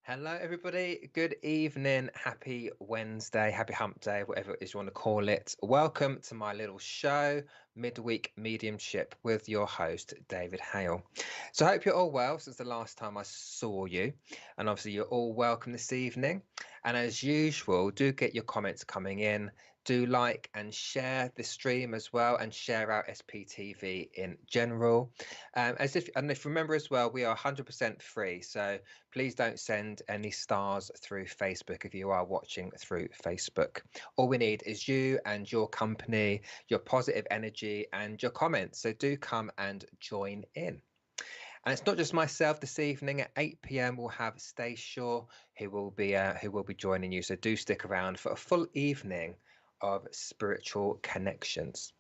Hello, everybody. Good evening. Happy Wednesday. Happy hump day, whatever it is you want to call it. Welcome to my little show, Midweek Mediumship, with your host, David Hale. So, I hope you're all well since the last time I saw you. And obviously, you're all welcome this evening. And as usual, do get your comments coming in. Do like and share the stream as well, and share out SPTV in general. And if you remember as well, we are 100% free. So, please don't send any stars through Facebook if you are watching through Facebook. All we need is you and your company, your positive energy, and your comments. So do come and join in. And it's not just myself this evening. At 8 p.m. we'll have Stay Shaw, who will be joining you. So do stick around for a full evening of spiritual connections.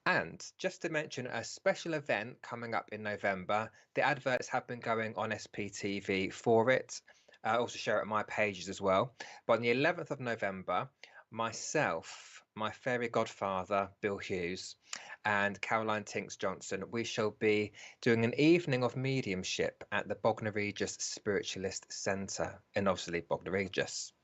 And just to mention a special event coming up in November, the adverts have been going on SPTV for it. I also share it on my pages as well. But on the 11th of November, myself, my fairy godfather, Bill Hughes, and Caroline Tinks Johnson, we shall be doing an evening of mediumship at the Bognor Regis Spiritualist Centre in obviously Bognor Regis.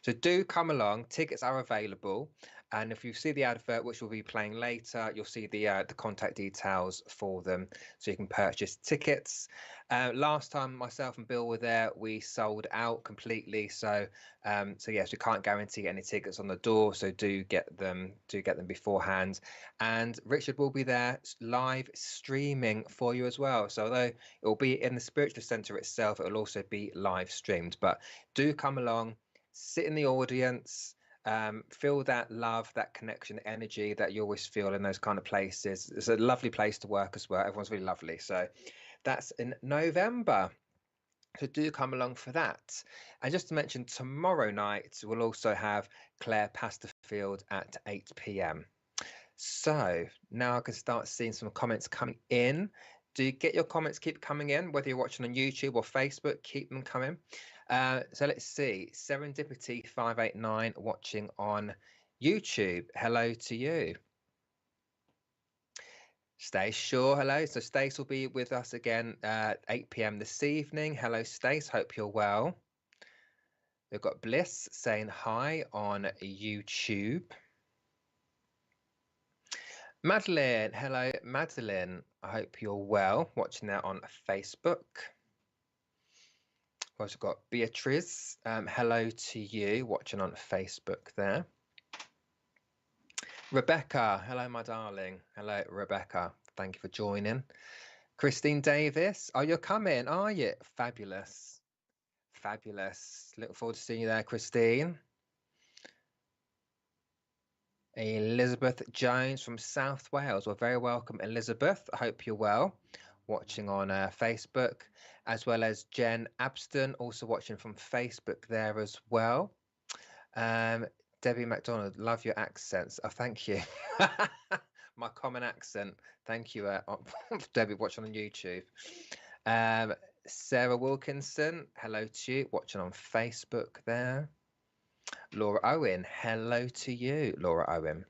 So do come along. Tickets are available, and if you see the advert, which will be playing later, you'll see the contact details for them, so you can purchase tickets. Last time myself and Bill were there, we sold out completely. So yes, we can't guarantee any tickets on the door. So do get them beforehand. And Richard will be there live streaming for you as well. So although it will be in the Spiritual Centre itself, it will also be live streamed. But do come along. Sit in the audience, feel that love, that connection, energy that you always feel in those kind of places. It's a lovely place to work as well. Everyone's really lovely. So that's in November. So do come along for that. And just to mention, tomorrow night we'll also have Claire Pasterfield at 8 p.m. So now I can start seeing some comments coming in. Do you get your comments keep coming in, whether you're watching on YouTube or Facebook, keep them coming. So let's see. Serendipity 589 watching on YouTube. Hello to you. Stace, sure. Hello. So Stace will be with us again at 8 p.m. this evening. Hello, Stace. Hope you're well. We've got Bliss saying hi on YouTube. Madeline, hello, Madeline. I hope you're well. Watching that on Facebook. We've also got Beatrice. Hello to you. Watching on Facebook there. Rebecca, hello, my darling. Hello, Rebecca. Thank you for joining. Christine Davis. Oh, you're coming, are you? Fabulous. Fabulous. Look forward to seeing you there, Christine. Elizabeth Jones from South Wales. Well, very welcome, Elizabeth. I hope you're well. Watching on Facebook, as well as Jen Abston, also watching from Facebook there as well. Debbie McDonald, love your accents. Oh, thank you. My common accent. Thank you, Debbie, watching on YouTube. Sarah Wilkinson, hello to you, watching on Facebook there. Laura Owen, hello to you, Laura Owen.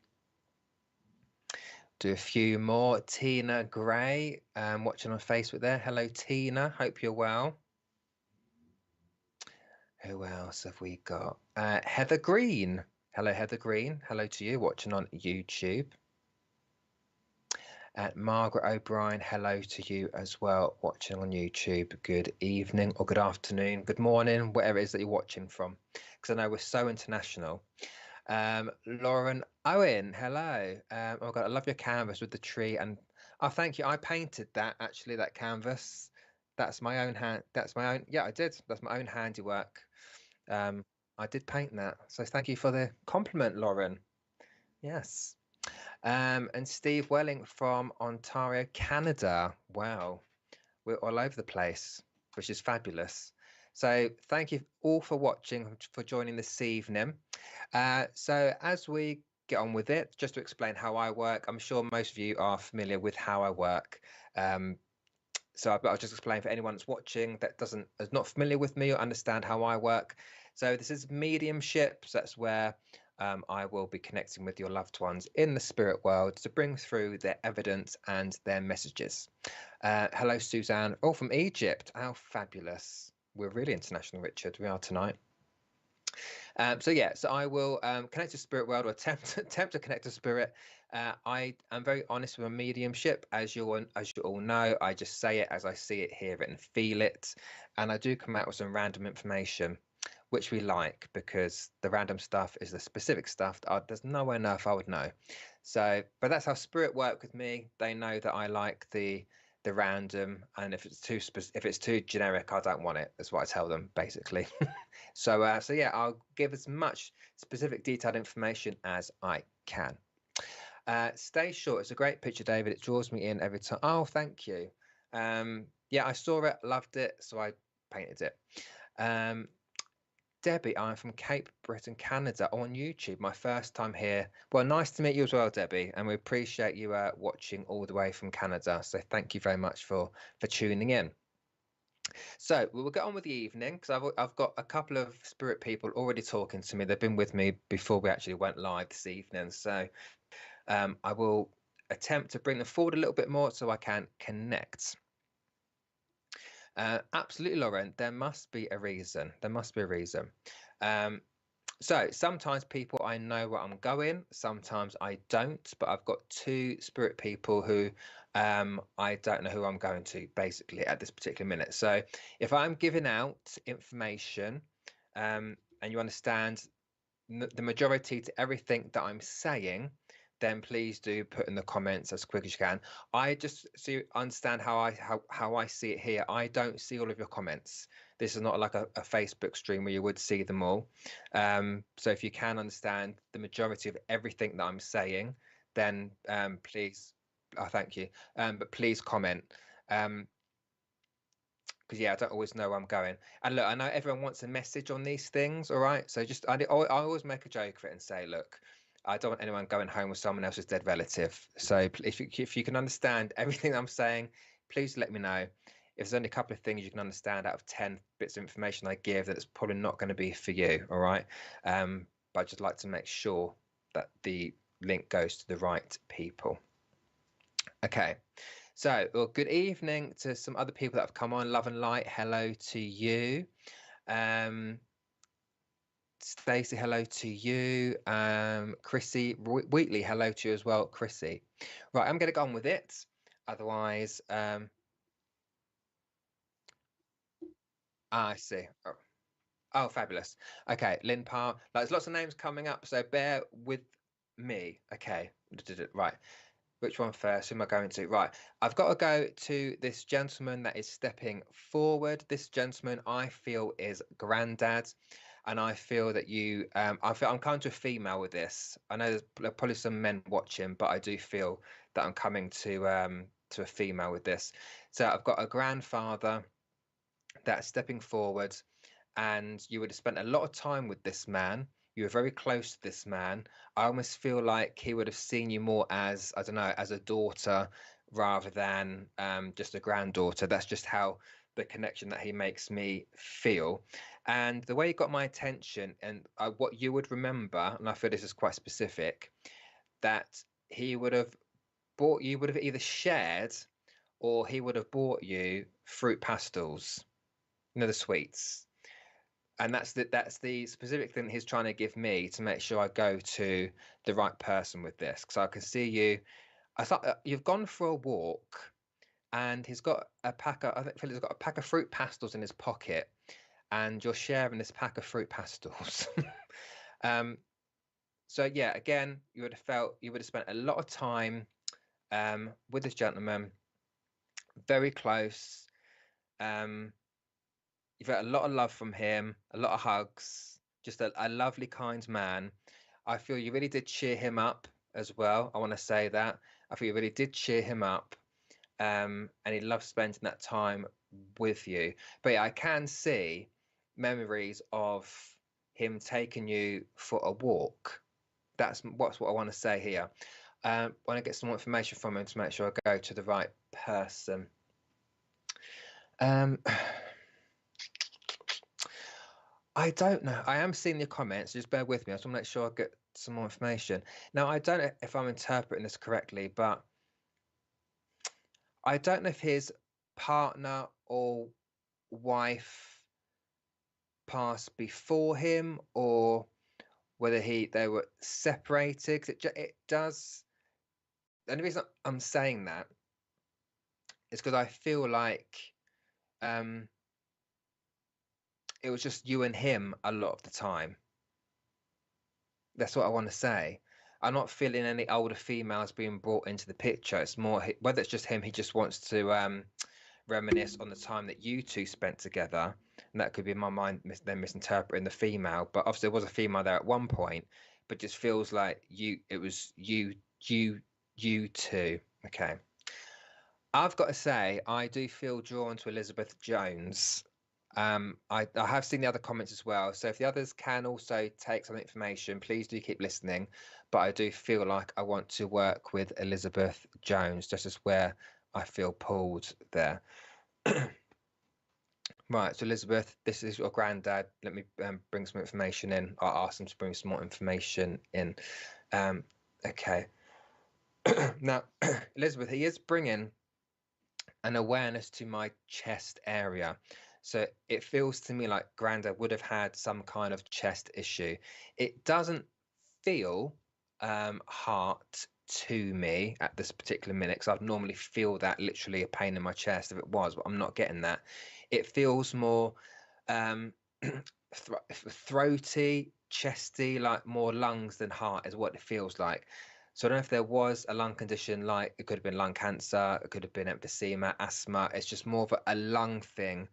Do a few more. Tina Gray, watching on Facebook there. Hello, Tina. Hope you're well. Who else have we got? Heather Green. Hello, Heather Green. Hello to you, watching on YouTube. Margaret O'Brien, hello to you as well, watching on YouTube. Good evening or good afternoon, good morning, whatever it is that you're watching from, because I know we're so international. Lauren Owen, hello. Oh God, I love your canvas with the tree, and oh, thank you. I painted that actually, that canvas. That's my own hand. That's my own. Yeah, I did. That's my own handiwork. I did paint that. So thank you for the compliment, Lauren. Yes. And Steve Welling from Ontario, Canada. Wow, we're all over the place, which is fabulous. So thank you all for watching, for joining this evening. So as we get on with it, just to explain how I work, I'm sure most of you are familiar with how I work. So I'll just explain for anyone that's watching that is not familiar with me or understand how I work. So this is mediumship. So that's where I will be connecting with your loved ones in the spirit world to bring through their evidence and their messages. Hello, Suzanne. Oh, from Egypt. How fabulous. We're really international, Richard. We are tonight. So I will connect to spirit world, or attempt to connect to spirit. I am very honest with my mediumship, as you all know. I just say it as I see it, hear it, and feel it, and I do come out with some random information, which we like, because the random stuff is the specific stuff that there's nowhere on earth I would know. So, but that's how spirit work with me. They know that I like the random, and if it's too generic, I don't want it. That's what I tell them, basically. So yeah, I'll give as much specific detailed information as I can. Stay short. It's a great picture, David. It draws me in every time. Oh, thank you. Yeah, I saw it, loved it, so I painted it. Debbie, I'm from Cape Breton, Canada, on YouTube. My first time here. Well, nice to meet you as well, Debbie, and we appreciate you watching all the way from Canada. So thank you very much for tuning in. So we will get on with the evening, because I've got a couple of spirit people already talking to me. They've been with me before we actually went live this evening. So I will attempt to bring them forward a little bit more so I can connect. Absolutely, Lauren. There must be a reason. There must be a reason. So sometimes people, I know where I'm going, sometimes I don't, but I've got two spirit people who I don't know who I'm going to, basically, at this particular minute. So if I'm giving out information and you understand the majority to everything that I'm saying, then please do put in the comments as quick as you can. I just understand how I see it here. I don't see all of your comments. This is not like a Facebook stream where you would see them all. So if you can understand the majority of everything that I'm saying, then please, thank you. But please comment. Because yeah, I don't always know where I'm going. And look, I know everyone wants a message on these things, all right? So just I always make a joke of it and say, look, I don't want anyone going home with someone else's dead relative. So if you can understand everything I'm saying, please let me know. If there's only a couple of things you can understand out of 10 bits of information I give, that it's probably not going to be for you, all right? But I'd just like to make sure that the link goes to the right people. Okay. So, well, good evening to some other people that have come on. Love and light, hello to you. Stacey, hello to you. Chrissy Wheatley, hello to you as well, Chrissy. Right, I'm going to go on with it. Otherwise, I see. Oh, fabulous. Okay, Lynn Parr. There's lots of names coming up, so bear with me. Okay, right. Which one first? Who am I going to? Right, I've got to go to this gentleman that is stepping forward. This gentleman, I feel, is Grandad, and I feel that you. I'm coming to a female with this. I know there's probably some men watching, but I do feel that I'm coming to a female with this. So I've got a grandfather that's stepping forward, and you would have spent a lot of time with this man. You were very close to this man. I almost feel like he would have seen you more as, I don't know, as a daughter rather than just a granddaughter. That's just how the connection that he makes me feel. And the way he got my attention, and what you would remember, and I feel this is quite specific, that he would have would have either shared, or he would have bought you fruit pastels, the sweets. And that's the specific thing he's trying to give me to make sure I go to the right person with this. Because I can see you. I thought you've gone for a walk, and he's got a pack of. I think Philip's got a pack of fruit pastels in his pocket, and you're sharing this pack of fruit pastels. So yeah, again, you would have spent a lot of time with this gentleman, very close. You've had a lot of love from him, a lot of hugs, just a lovely, kind man. I feel you really did cheer him up as well. I want to say that. I feel you really did cheer him up. And he loved spending that time with you. But yeah, I can see memories of him taking you for a walk. That's what I want to say here. I want to get some more information from him to make sure I go to the right person. I don't know. I am seeing your comments. Just bear with me. I just want to make sure I get some more information. Now, I don't know if I'm interpreting this correctly, but I don't know if his partner or wife passed before him, or whether they were separated. 'Cause it does. The only reason I'm saying that is because I feel like um, it was just you and him a lot of the time. That's what I want to say. I'm not feeling any older females being brought into the picture. It's more whether it's just him. He just wants to reminisce on the time that you two spent together, and that could be in my mind then misinterpreting the female. But obviously, there was a female there at one point, but just feels like it was you two. Okay. I've got to say, I do feel drawn to Elizabeth Jones. I have seen the other comments as well. So if the others can also take some information, please do keep listening. But I do feel like I want to work with Elizabeth Jones, just as where I feel pulled there. Right, so Elizabeth, this is your granddad. Let me bring some information in. I'll ask him to bring some more information in. Okay. Now, Elizabeth, he is bringing an awareness to my chest area. So it feels to me like Granda would have had some kind of chest issue. It doesn't feel heart to me at this particular minute, because I'd normally feel that literally a pain in my chest if it was, but I'm not getting that. It feels more throaty, chesty, like more lungs than heart is what it feels like. So I don't know if there was a lung condition, like it could have been lung cancer, it could have been emphysema, asthma. It's just more of a lung thing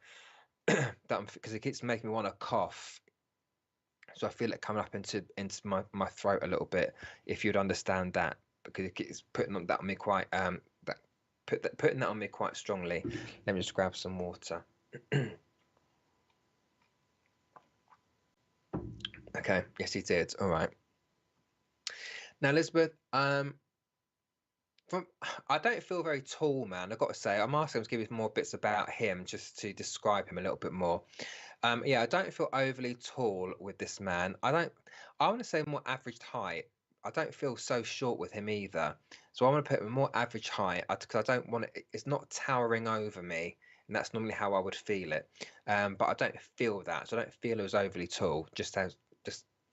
because it keeps making me want to cough. So I feel it coming up into my throat a little bit. If you'd understand that, because it keeps putting that on me quite putting that on me quite strongly. Let me just grab some water. Okay, yes, he did. All right. Now, Elizabeth, I don't feel very tall, man. I've got to say, I'm asking him to give you more bits about him just to describe him a little bit more. Yeah, I don't feel overly tall with this man. I want to say more average height. I don't feel so short with him either. So I want to put him more average height because I don't want it's not towering over me. And that's normally how I would feel it. But I don't feel that. So I don't feel he was overly tall, just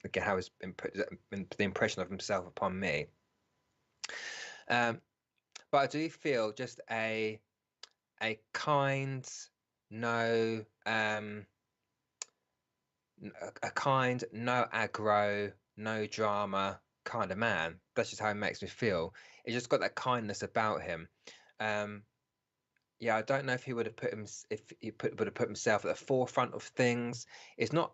again, how he's the impression of himself upon me. But I do feel just a kind, no a kind, no aggro, no drama kind of man. That's just how it makes me feel. It's just got that kindness about him. Yeah, I don't know if he would have would have put himself at the forefront of things. It's not.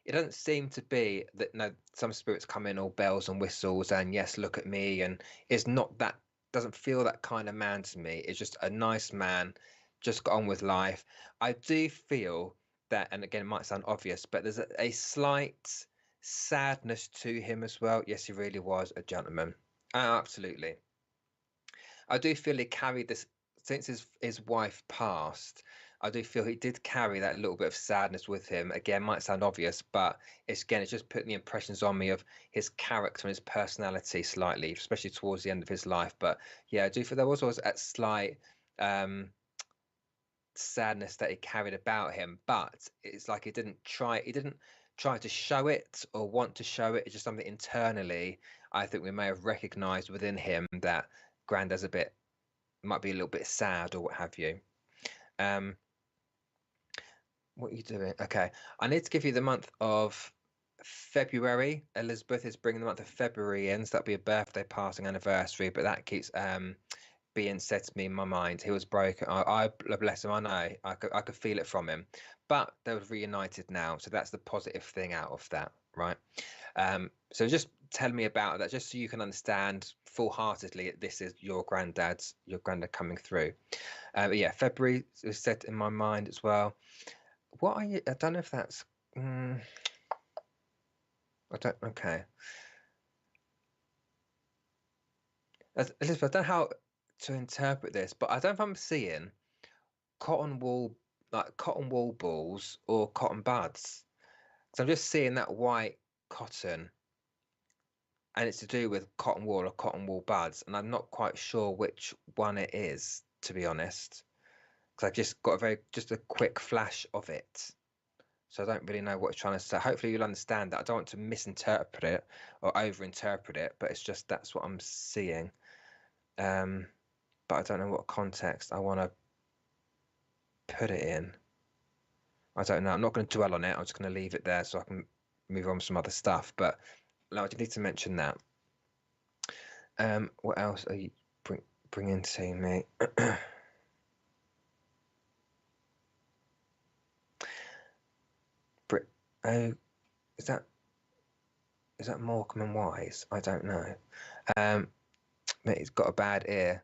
It doesn't seem to be that. No, some spirits come in all bells and whistles and yes, look at me, and it's not that. Doesn't feel that kind of man to me. It's just a nice man, just got on with life. I do feel that, and again, it might sound obvious, but there's a slight sadness to him as well. Yes, he really was a gentleman. Absolutely. I do feel he carried this since his wife passed. I do feel he did carry that little bit of sadness with him. Again, might sound obvious, but it's just putting the impressions on me of his character and his personality slightly, especially towards the end of his life. But yeah, I do feel there was always a slight sadness that he carried about him, but it's like he didn't try to show it or want to show it. It's just something internally I think we may have recognized within him that Grandad's might be a little bit sad or what have you. What are you doing? Okay, I need to give you the month of February. Elizabeth is bringing the month of February in, so that'll be a birthday passing anniversary, but that keeps being said to me in my mind. He was broken. I bless him. I know. I could feel it from him, but they were reunited now, so that's the positive thing out of that, right? So just tell me about that, just so you can understand full-heartedly. This is your granddad coming through. But yeah, February was set in my mind as well. What are you? I don't know if that's. I don't. Okay. Elizabeth, I don't know how to interpret this, but I don't know if I'm seeing cotton wool balls or cotton buds. So I'm just seeing that white cotton, and it's to do with cotton wool or cotton wool buds, and I'm not quite sure which one it is, to be honest, because I just got a quick flash of it. So I don't really know what it's trying to say. Hopefully you'll understand that. I don't want to misinterpret it or overinterpret it, but it's just that's what I'm seeing. But I don't know what context I want to put it in. I don't know. I'm not going to dwell on it. I'm just going to leave it there so I can move on to some other stuff. But no, I just need to mention that. What else are you bringing to me? Oh, is that Morecambe and Wise? I don't know. He's got a bad ear.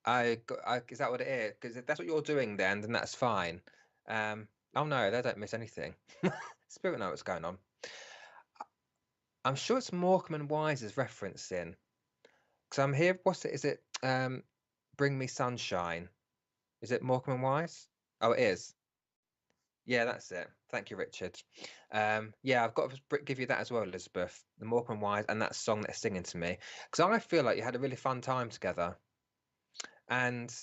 Is that what it is? Because if that's what you're doing, then that's fine. Oh no, they don't miss anything. Spirit know what's going on. I'm sure it's Morecambe and Wise is referencing. Because I'm here. What's it? Is it Bring Me Sunshine? Is it Morecambe and Wise? Oh, it is. Yeah, that's it. Thank you, Richard. Yeah, I've got to give you that as well, Elizabeth. The Morecambe and Wise and that song they're singing to me. Because I feel like you had a really fun time together. And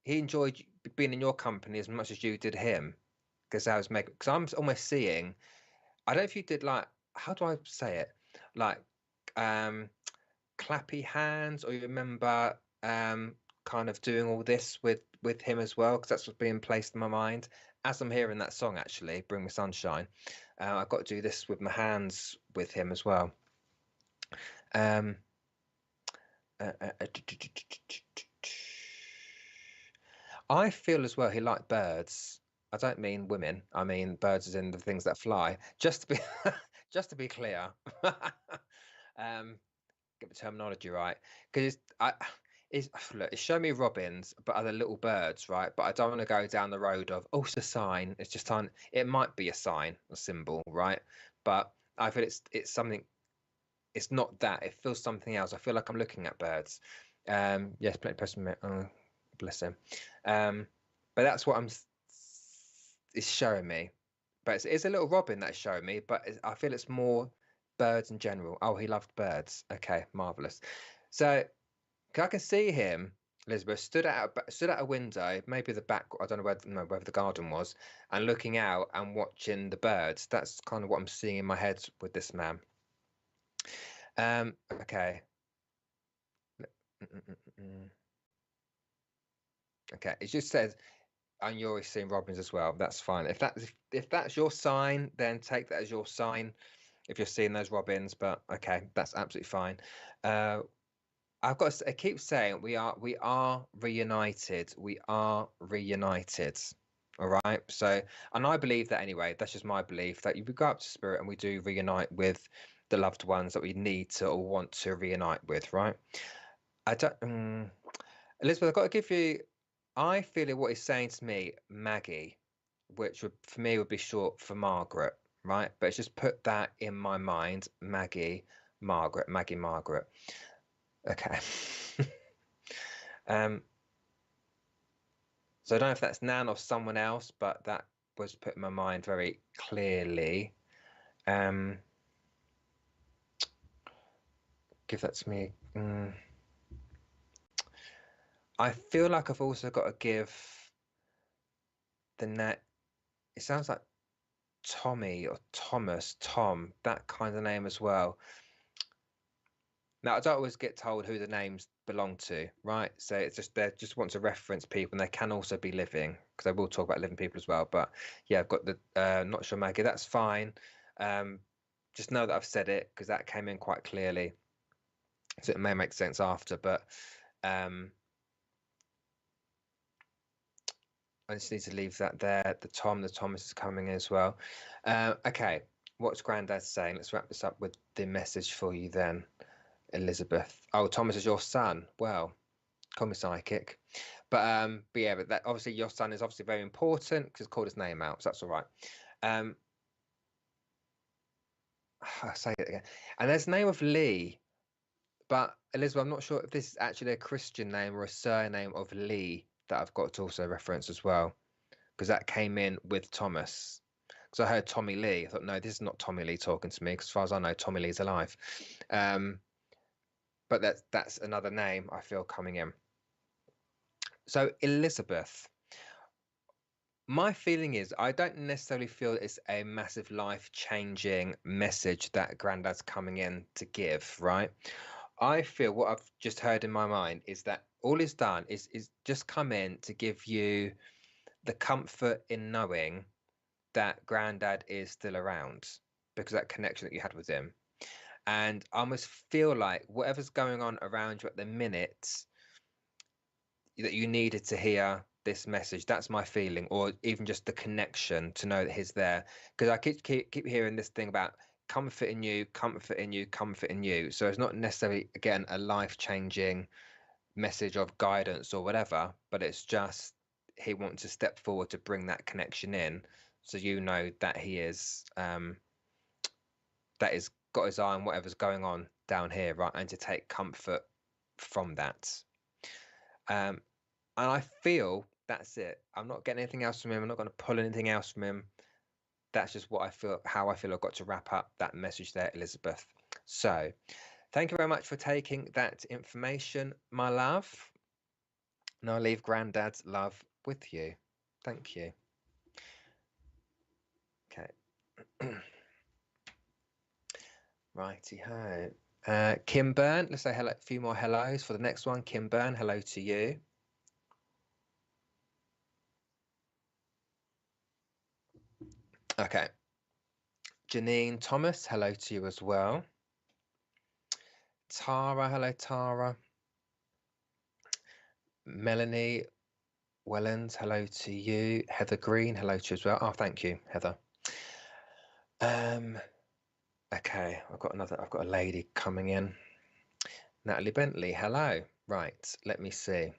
he enjoyed being in your company as much as you did him. Because I'm almost seeing, I don't know if you did like, how do I say it? Like clappy hands, or you remember kind of doing all this with him as well, because that's what's being placed in my mind as I'm hearing that song, actually, Bring Me Sunshine. I've got to do this with my hands with him as well. I feel as well he liked birds. I don't mean women. I mean birds as in the things that fly. Just to be just to be clear. Get the terminology right, because it's show me robins, but other little birds, right? But I don't want to go down the road of it's a sign. It's just it might be a sign, a symbol, right? But I feel it's something. It's not that. It feels something else. I feel like I'm looking at birds. Yes, plenty person. Oh, bless him. But that's what it's showing me. But it's a little robin that's showing me. But I feel it's more birds in general. Oh, he loved birds. Okay, marvelous. So I can see him, Elizabeth, stood at a window, maybe the back. I don't know whether the garden was, and looking out and watching the birds. That's kind of what I'm seeing in my head with this man. Okay. Okay, it just says, and you're always seeing robins as well. That's fine. If that's your sign, then take that as your sign. If you're seeing those robins, but okay, that's absolutely fine. I keep saying we are reunited. We are reunited. All right. So, and I believe that anyway. That's just my belief that we go up to spirit and we do reunite with the loved ones that we need to or want to reunite with. Right. I don't. Elizabeth, I've got to give you. I feel what he's saying to me, Maggie, which would for me would be short for Margaret, right? But it's just put that in my mind, Maggie, Margaret. Okay. So I don't know if that's Nan or someone else, but that was put in my mind very clearly. Give that to me. I feel like I've also got to give the net. It sounds like Tommy or Thomas, Tom, that kind of name as well. Now, I don't always get told who the names belong to, right? So it's just they just want to reference people, and they can also be living, because I will talk about living people as well. But yeah, I've got the not sure Maggie. That's fine. Just know that I've said it because that came in quite clearly, so it may make sense after. But I just need to leave that there. The Thomas is coming in as well. Okay, what's Grandad saying? Let's wrap this up with the message for you then. Elizabeth. Oh, Thomas is your son. Well, call me psychic. But yeah, but that obviously your son is obviously very important because it's called his name out, so that's all right. I'll say it again. And there's the name of Lee, but Elizabeth, I'm not sure if this is actually a Christian name or a surname of Lee that I've got to also reference as well, because that came in with Thomas. Because I heard Tommy Lee, I thought, no, this is not Tommy Lee talking to me. Because as far as I know, Tommy Lee's alive. But that's another name I feel coming in. So Elizabeth, My feeling is I don't necessarily feel it's a massive life-changing message that Grandad's coming in to give, right? I feel what I've just heard in my mind is that all he's done is just come in to give you the comfort in knowing that Grandad is still around because that connection that you had with him. And I almost feel like whatever's going on around you at the minute that you needed to hear this message. That's my feeling, or even just the connection to know that he's there. Because I keep hearing this thing about comfort in you, comfort in you, comfort in you. So it's not necessarily again a life-changing message of guidance or whatever, but it's just he wants to step forward to bring that connection in, so you know that he is that he's got his eye on whatever's going on down here, right, and to take comfort from that. Um, and I feel that's it. I'm not getting anything else from him. I'm not going to pull anything else from him. That's just what I feel, how I feel I've got to wrap up that message there, Elizabeth. So thank you very much for taking that information, my love. And I'll leave Grandad's love with you. Thank you. Okay. Righty-ho. Kim Byrne, let's say hello, a few more hellos for the next one. Kim Byrne, hello to you. Okay. Janine Thomas, hello to you as well. Tara, hello Tara. Melanie Wellens, hello to you. Heather Green, hello to you as well. Oh, thank you, Heather. Okay, I've got a lady coming in. Natalie Bentley, hello. Right, let me see.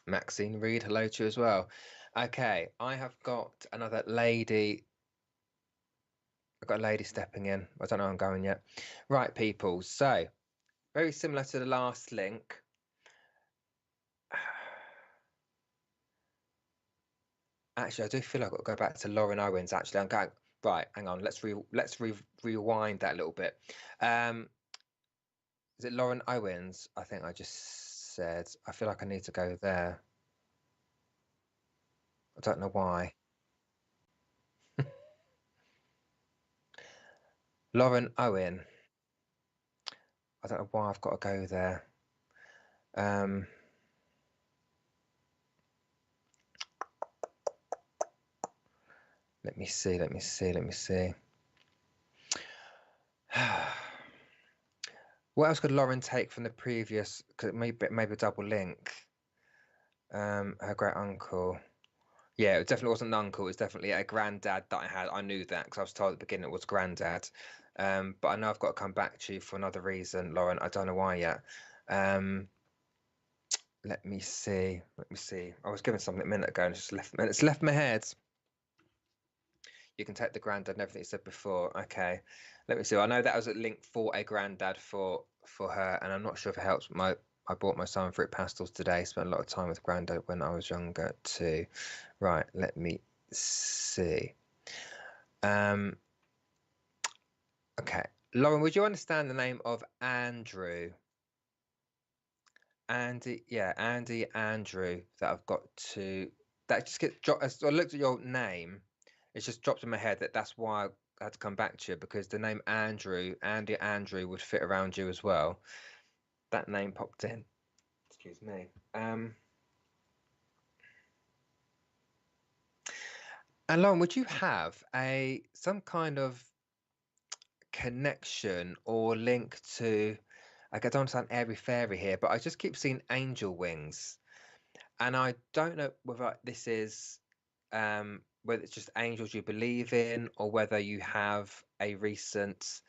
Maxine Reed, hello to you as well. Okay, I have got another lady. I've got a lady stepping in. I don't know where I'm going yet. Right, people. So, very similar to the last link. Actually, I do feel like I've got to go back to Lauren Owens. Actually, I'm going right. Hang on. Let's rewind that a little bit. Is it Lauren Owens? I think I just said. I feel like I need to go there. I don't know why. Lauren Owen. I don't know why I've got to go there. Let me see. What else could Lauren take from the previous? Because maybe a double link. Her great uncle. Yeah, it definitely wasn't an uncle. It was definitely a granddad that I had. I knew that because I was told at the beginning it was granddad. But I know I've got to come back to you for another reason, Lauren. I don't know why yet. Let me see. I was given something a minute ago and it's left my head. You can take the granddad and everything you said before. Okay. Let me see. I know that was a link for a granddad for her, and I'm not sure if it helps. I bought my Sun Fruit pastels today. Spent a lot of time with granddad when I was younger too. Right. Let me see. Okay. Lauren, would you understand the name of Andrew? Andy, yeah, Andrew, that I've got to, that just gets dropped. As I looked at your name, it's just dropped in my head that's why I had to come back to you, because the name Andrew, Andrew would fit around you as well. That name popped in. Excuse me. And Lauren, would you have some kind of connection or link to, I don't want to sound airy fairy here, but I just keep seeing angel wings. And I don't know whether this is whether it's just angels you believe in, or whether you have a recent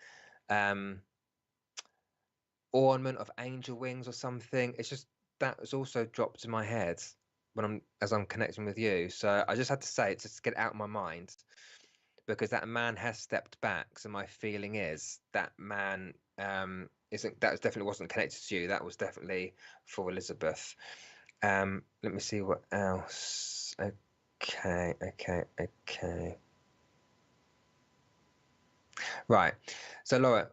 ornament of angel wings or something. It's just that was also dropped in my head when I'm connecting with you. So I just had to say it just to get it out of my mind, because that man has stepped back. So my feeling is that man definitely wasn't connected to you. That was definitely for Elizabeth. Let me see what else. Okay. Right. So Laura,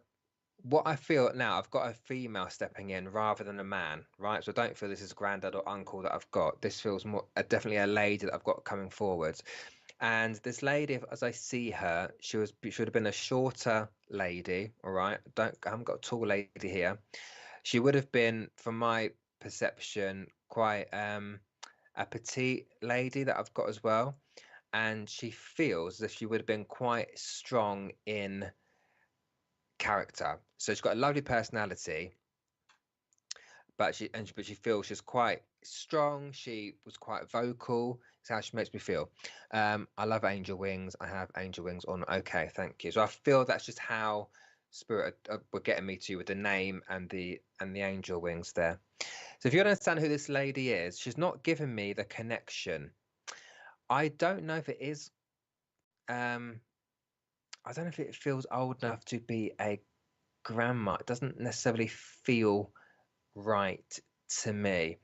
what I feel now, I've got a female stepping in rather than a man, right? So I don't feel this is granddad or uncle that I've got. This feels more definitely a lady that I've got coming forward. And this lady, as I see her, she should have been a shorter lady, all right? I haven't got a tall lady here. She would have been, from my perception, quite a petite lady that I've got as well. And she feels as if she would have been quite strong in character. So she's got a lovely personality, but she feels she's quite strong. She was quite vocal. It's how she makes me feel. I love angel wings. I have angel wings on. Okay, thank you. So I feel that's just how spirit were getting me to with the name and the angel wings there. So if you understand who this lady is, she's not giving me the connection. I don't know if it is. I don't know if it feels old enough to be a grandma. It doesn't necessarily feel right to me.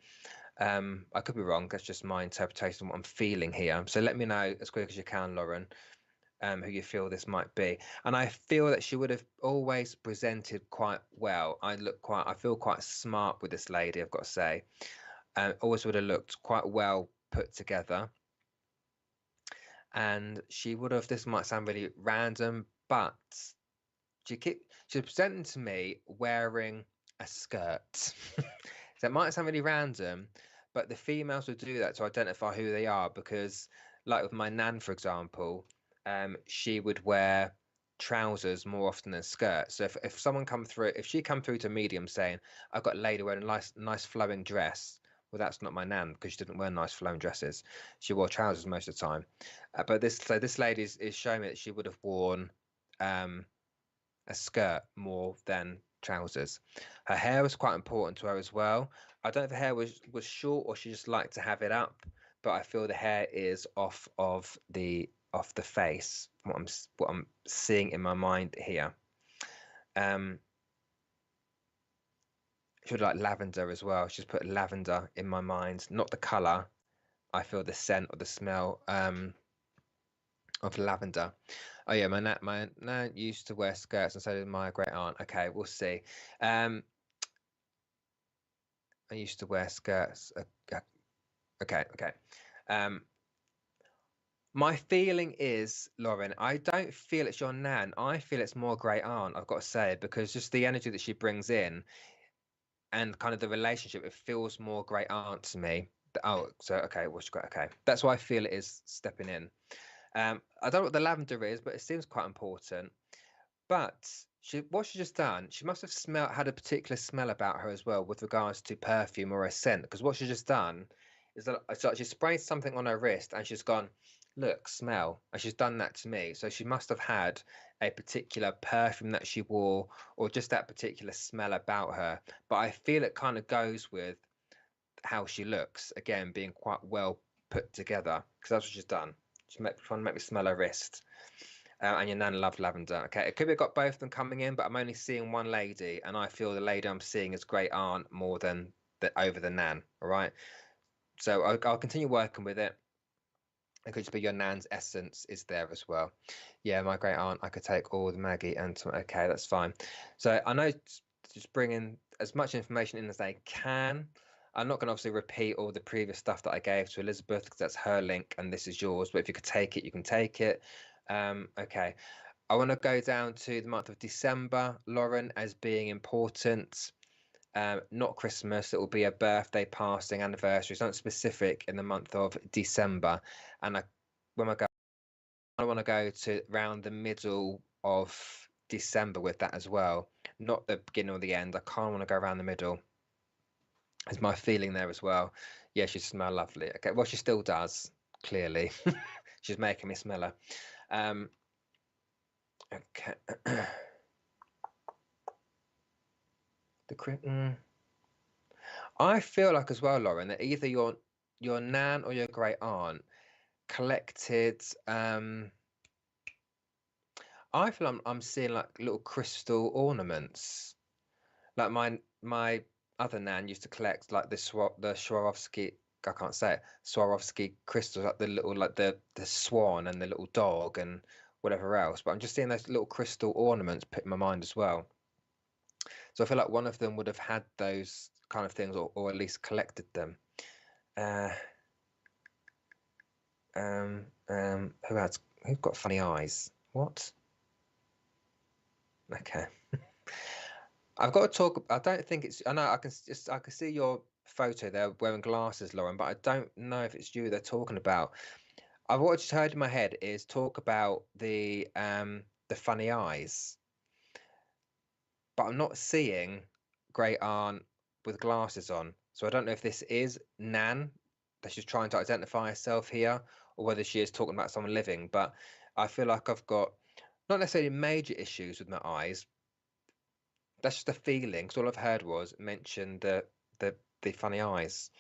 I could be wrong. That's just my interpretation of what I'm feeling here. So let me know as quick as you can, Lauren, who you feel this might be. And I feel that she would have always presented quite well. I feel quite smart with this lady, I've got to say. Always would have looked quite well put together. And she would have, this might sound really random, but she's presenting to me wearing a skirt. So it might sound really random, but the females would do that to identify who they are, because like with my nan, for example, she would wear trousers more often than skirts. So if someone if she come through to medium saying, I've got a lady wearing a nice flowing dress, well, that's not my nan, because she didn't wear nice flowing dresses. She wore trousers most of the time. But this lady is showing me that she would have worn a skirt more than trousers. Her hair was quite important to her as well. I don't know if the hair was short or she just liked to have it up, but I feel the hair is off the face. What I'm seeing in my mind here. She would like lavender as well. She's put lavender in my mind, not the color. I feel the scent or the smell of lavender. Oh yeah, my nan used to wear skirts, and so did my great aunt. Okay, we'll see. I used to wear skirts. Okay. My feeling is, Lauren, I don't feel it's your nan. I feel it's more great aunt, I've got to say, because just the energy that she brings in and kind of the relationship, it feels more great aunt to me. Oh, so okay, okay. That's why I feel it is stepping in. I don't know what the lavender is, but it seems quite important. But what she just done, she must have had a particular smell about her as well with regards to perfume or a scent. Because what she just done is that she sprayed something on her wrist and she's gone, look, smell. And she's done that to me. So she must have had a particular perfume that she wore, or just that particular smell about her. But I feel it kind of goes with how she looks, again, being quite well put together, because that's what she's done. She's trying to make me smell her wrist. And your nan loved lavender. Okay, it could have got both of them coming in, but I'm only seeing one lady, and I feel the lady I'm seeing is great aunt more than over the nan. All right, so I'll continue working with it. It could just be your nan's essence is there as well. Yeah, my great aunt, I could take all the Maggie and okay, that's fine. So I know just bringing as much information in as they can. I'm not going to obviously repeat all the previous stuff that I gave to Elizabeth, because that's her link and this is yours. But if you could take it, you can take it. Okay. I want to go down to the month of December, Lauren, as being important. Not Christmas. It will be a birthday, passing, anniversary. It's not specific in the month of December. And I want to go to around the middle of December with that as well. Not the beginning or the end. I can't want to go around the middle. Is my feeling there as well. Yeah, she smells lovely. Okay, well, she still does, clearly. She's making me smell her. Okay. I feel like as well, Lauren, that either your nan or your great aunt collected. I feel I'm seeing like little crystal ornaments. Like my other nan used to collect like the Swarovski. I can't say it. Swarovski crystals, like the little the swan and the little dog and whatever else. But I'm just seeing those little crystal ornaments put in my mind as well. So I feel like one of them would have had those kind of things, or at least collected them. Who has? Who's got funny eyes? What? Okay. I've got to talk. I don't think it's. I know I can see your photo there wearing glasses, Lauren, but I don't know if it's you they're talking about. What I just heard in my head is talk about the funny eyes, but I'm not seeing Great Aunt with glasses on. So I don't know if this is Nan that she's trying to identify herself here, or whether she is talking about someone living. But I feel like I've got not necessarily major issues with my eyes. That's just a feeling. So all I've heard was mention the funny eyes.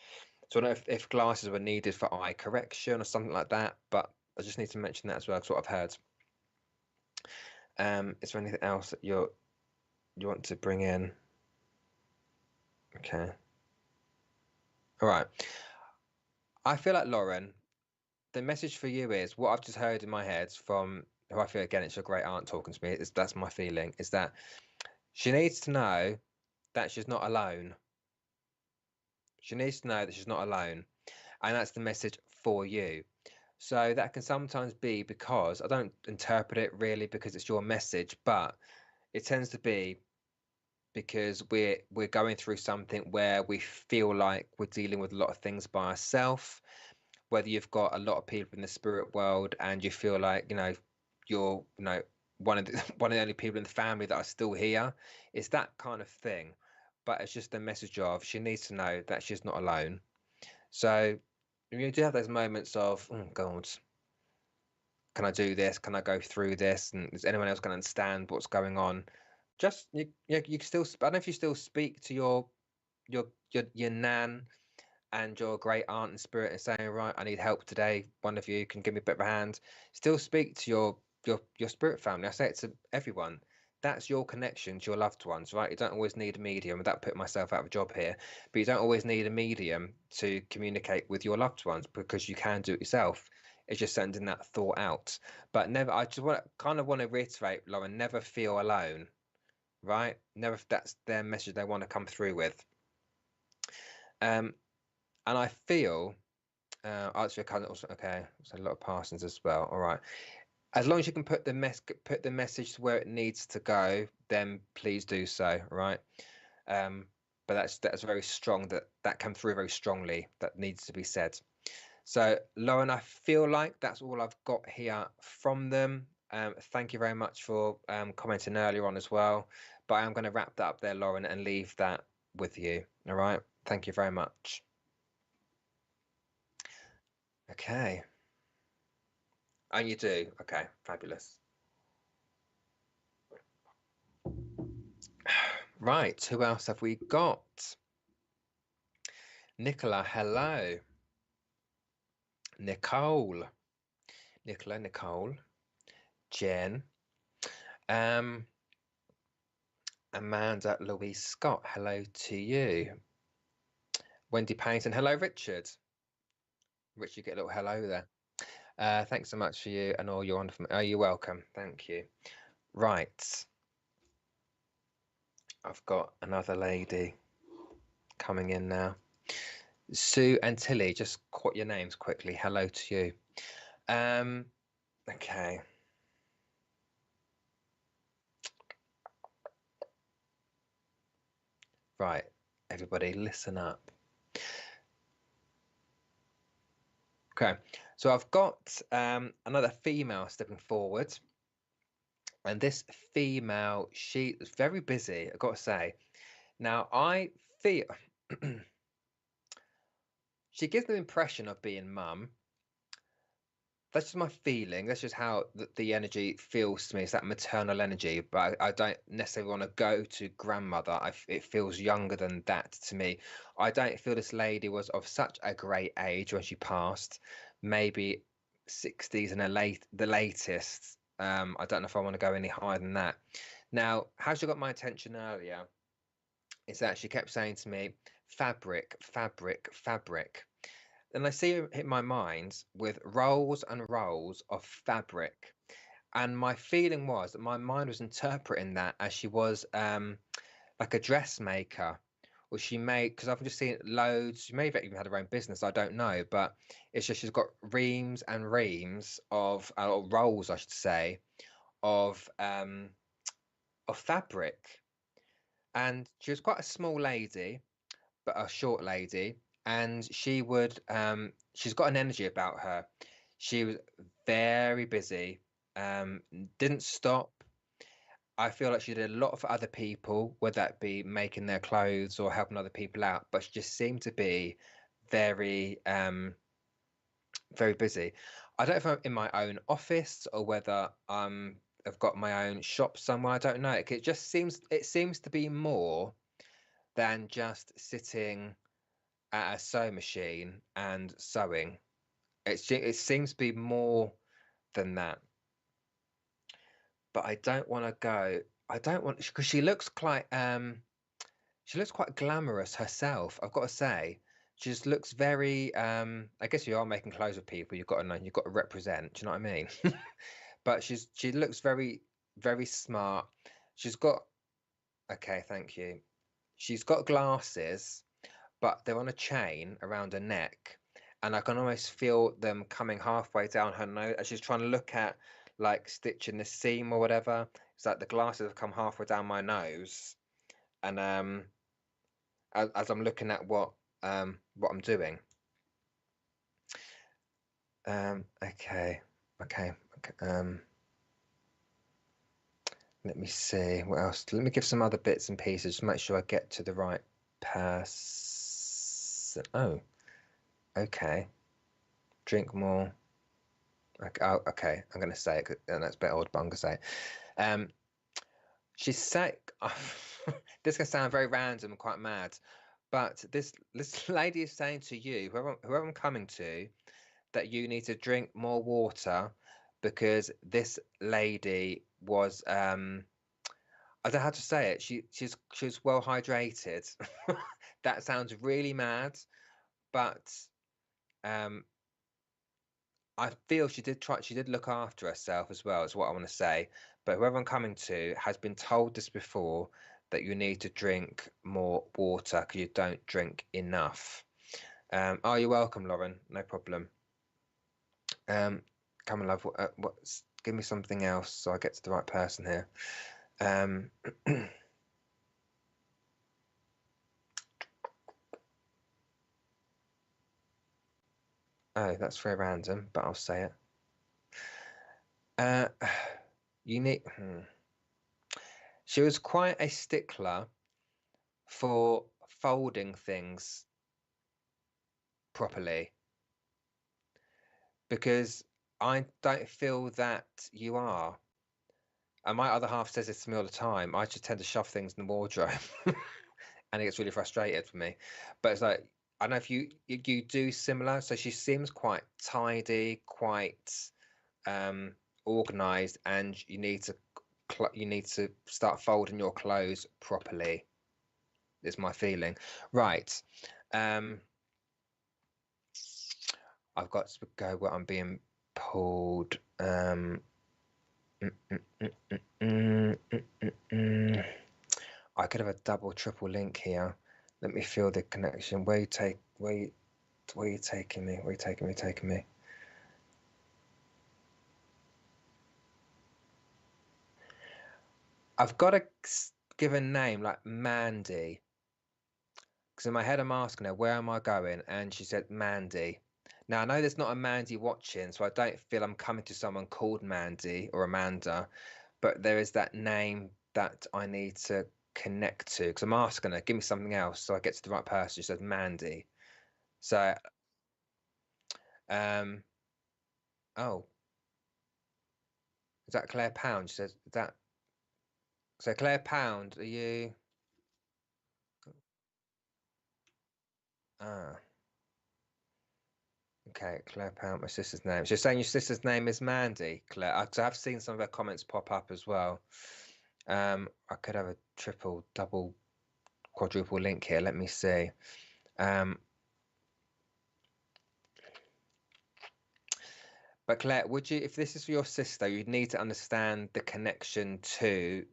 So I don't know if glasses were needed for eye correction or something like that, but I just need to mention that as well. That's what I've heard. Is there anything else that you want to bring in? Okay. All right. I feel like, Lauren, the message for you is what I've just heard in my head from who I feel, again, it's your great aunt talking to me. That's my feeling, is that she needs to know that she's not alone. She needs to know that she's not alone. And that's the message for you. So that can sometimes be because I don't interpret it really because it's your message, but it tends to be because we're going through something where we feel like we're dealing with a lot of things by ourselves. Whether you've got a lot of people in the spirit world and you feel like you're one of the one of the only people in the family that are still here, it's that kind of thing. But it's just a message of she needs to know that she's not alone. So you do have those moments of, oh God, can I do this? Can I go through this? And is anyone else going to understand what's going on? Just you can still. I don't know if you still speak to your nan and your great aunt in spirit and saying, right, I need help today. One of you can give me a bit of a hand. Still speak to your spirit family. I say it to everyone. That's your connection to your loved ones, right? You don't always need a medium. Without putting myself out of a job here, but you don't always need a medium to communicate with your loved ones because you can do it yourself. It's just sending that thought out. But never. I just want to reiterate, Lauren. Never feel alone, right? Never. That's their message they want to come through with. And I feel actually, I can't also, okay, so a lot of passings as well. All right. As long as you can put the message to where it needs to go, then please do so. Right. But that's very strong. That came through very strongly. That needs to be said. So, Lauren, I feel like that's all I've got here from them. Thank you very much for commenting earlier on as well. But I'm going to wrap that up there, Lauren, and leave that with you. All right. Thank you very much. Okay. Oh, you do? Okay, fabulous. Right, who else have we got? Nicola, hello. Nicole. Nicola, Nicole. Jen. Amanda Louise Scott, hello to you. Wendy Payton, hello, Richard. Richard, you get a little hello there. Thanks so much for you and all your wonderful. Oh, you're welcome. Thank you. Right. I've got another lady coming in now. Sue and Tilly, just quote your names quickly. Hello to you. Okay. Right, everybody listen up. Okay, so I've got another female stepping forward. And this female, she is very busy, I've got to say. Now, I feel she gives the impression of being mum. That's just my feeling. That's just how the energy feels to me. It's that maternal energy, but I don't necessarily want to go to grandmother. It feels younger than that to me. I don't feel this lady was of such a great age when she passed, maybe 60s and the latest. I don't know if I want to go any higher than that. Now, how she got my attention earlier is that she kept saying to me, fabric, fabric, fabric. And I see it hit my mind with rolls and rolls of fabric. And my feeling was that my mind was interpreting that as she was like a dressmaker, or she made, because I've just seen loads. She may have even had her own business. I don't know, but it's just she's got reams and reams of or rolls, I should say, of fabric, and she was quite a small lady, but a short lady, and she's got an energy about her. She was very busy, didn't stop. I feel like she did a lot for other people, whether that be making their clothes or helping other people out, but she just seemed to be very very busy. I don't know if I'm in my own office or whether I've got my own shop somewhere. I don't know. It just seems to be more than just sitting at a sewing machine and sewing. It seems to be more than that. But I don't want to go. I don't want, because she looks quite glamorous herself, I've got to say. She just looks very I guess you are making clothes with people, you've got to know, you've got to represent, do you know what I mean? But she looks very, very smart. She's got, okay, thank you. She's got glasses, but they're on a chain around her neck, and I can almost feel them coming halfway down her nose as she's trying to look at, like, stitching the seam or whatever. It's like the glasses have come halfway down my nose, and as I'm looking at what I'm doing. Okay, okay, okay. Let me see what else. Let me give some other bits and pieces to make sure I get to the right person. Oh, okay. Drink more. Okay, oh, okay. I'm gonna say it, and that's a bit old, but I'm gonna say it. She's saying, this can sound very random and quite mad, but this lady is saying to you, whoever I'm coming to, that you need to drink more water, because this lady was I don't know how to say it. She's well hydrated. That sounds really mad, but I feel she did look after herself as well, is what I want to say. But whoever I'm coming to has been told this before, that you need to drink more water because you don't drink enough. Oh, you're welcome, Lauren. No problem. Come on, love. Give me something else so I get to the right person here. Oh, that's very random, but I'll say it. You need. She was quite a stickler for folding things properly, because I don't feel that you are. And my other half says this to me all the time. I just tend to shove things in the wardrobe, and it gets really frustrated for me. But it's like, I don't know if you do similar. So she seems quite tidy, quite organized, and you need to start folding your clothes properly. Is my feeling. Right. I've got to go where I'm being pulled. I could have a double, triple link here. Let me feel the connection. Where you taking me? Where you taking me? I've got to give a name like Mandy, because in my head I'm asking her, where am I going? And she said Mandy. Now, I know there's not a Mandy watching, so I don't feel I'm coming to someone called Mandy or Amanda, but there is that name that I need to connect to, because I'm asking her, give me something else so I get to the right person. She said Mandy. So, oh, is that Claire Pound? She says that. So, Claire Pound, are you? Ah, okay, Claire Pound, my sister's name. She's saying your sister's name is Mandy, Claire. I've seen some of her comments pop up as well. I could have a triple, double, quadruple link here. Let me see. But Claire, would you, if this is for your sister, you'd need to understand the connection to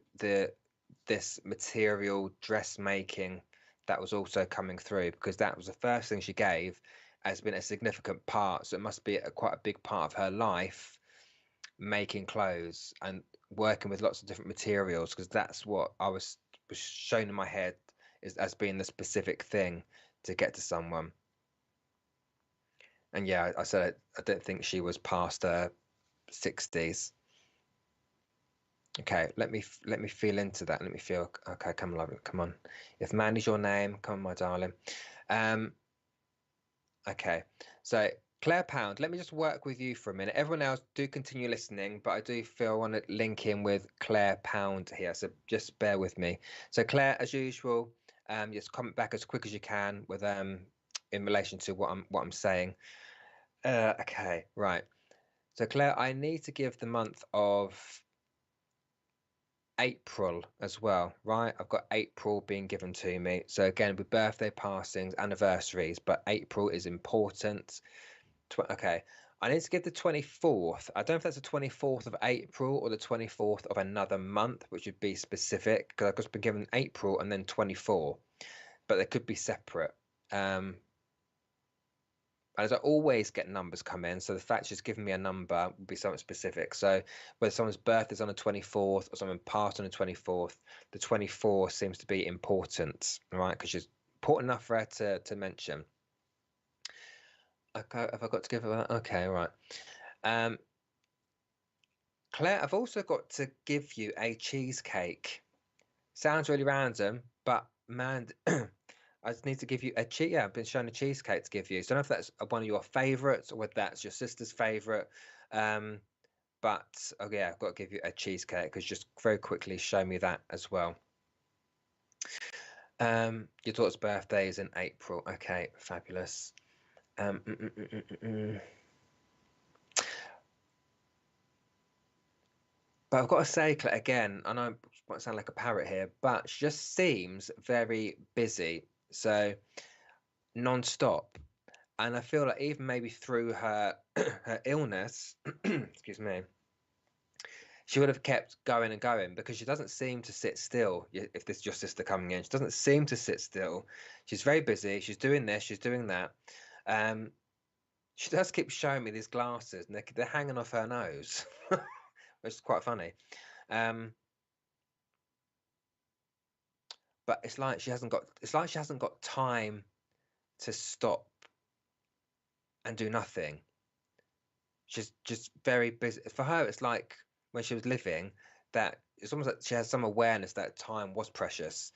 this material dressmaking that was also coming through, because that was the first thing she gave has been a significant part. So it must be quite a big part of her life, making clothes and working with lots of different materials, because that's what I was shown in my head as being the specific thing to get to someone. And yeah, I said I don't think she was past her 60s. Okay, let me feel into that. Let me feel. Okay, come on, come on. If Mandy's your name, come on, my darling. Okay, so Claire Pound, let me just work with you for a minute. Everyone else, do continue listening, but I do feel I want to link in with Claire Pound here, so just bear with me. So Claire, as usual, just comment back as quick as you can with in relation to what I'm saying. Okay, right. So Claire, I need to give the month of April as well, right? I've got April being given to me. So again, with birthday passings, anniversaries, but April is important. Okay, I need to give the 24th. I don't know if that's the 24th of April or the 24th of another month, which would be specific, because I've just been given April and then 24, but they could be separate. As I always get numbers come in, so the fact she's given me a number would be something specific. So whether someone's birth is on the 24th or someone passed on the 24th, the 24 seems to be important, right? Because she's important enough for her to mention. Okay, have I got to give her that? Okay, right. Claire, I've also got to give you a cheesecake. Sounds really random, but man, I just need to give you a cheese. Yeah, I've been shown a cheesecake to give you. So I don't know if that's one of your favourites or whether that's your sister's favourite. But oh yeah, I've got to give you a cheesecake because just very quickly show me that as well. Your daughter's birthday is in April. Okay, fabulous. But I've got to say, Claire, again, I know I might sound like a parrot here, but she just seems very busy. So non-stop. And I feel like even maybe through her her illness, excuse me, she would have kept going and going because she doesn't seem to sit still. If this is your sister coming in, she doesn't seem to sit still. She's very busy. She's doing this. She's doing that. She does keep showing me these glasses, and they're hanging off her nose, which is quite funny. But it's like she hasn't got. It's like she hasn't got time to stop and do nothing. She's just very busy. For her, it's like when she was living, that it's almost like she has some awareness that time was precious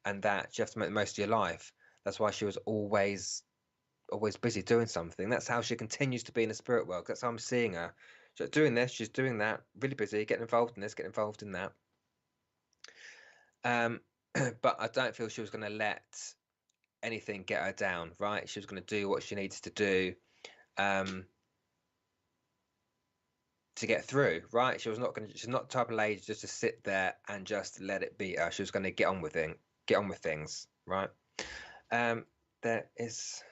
and that you have to make the most of your life. That's why she was always busy doing something. That's how she continues to be in the spirit world. That's how I'm seeing her. She's doing this, she's doing that, really busy, getting involved in this, getting involved in that. But I don't feel she was going to let anything get her down, right? She was going to do what she needs to do. To get through, right? She was not going to. She's not the type of lady just to sit there and just let it beat her. She was going to get on with things, right? There is.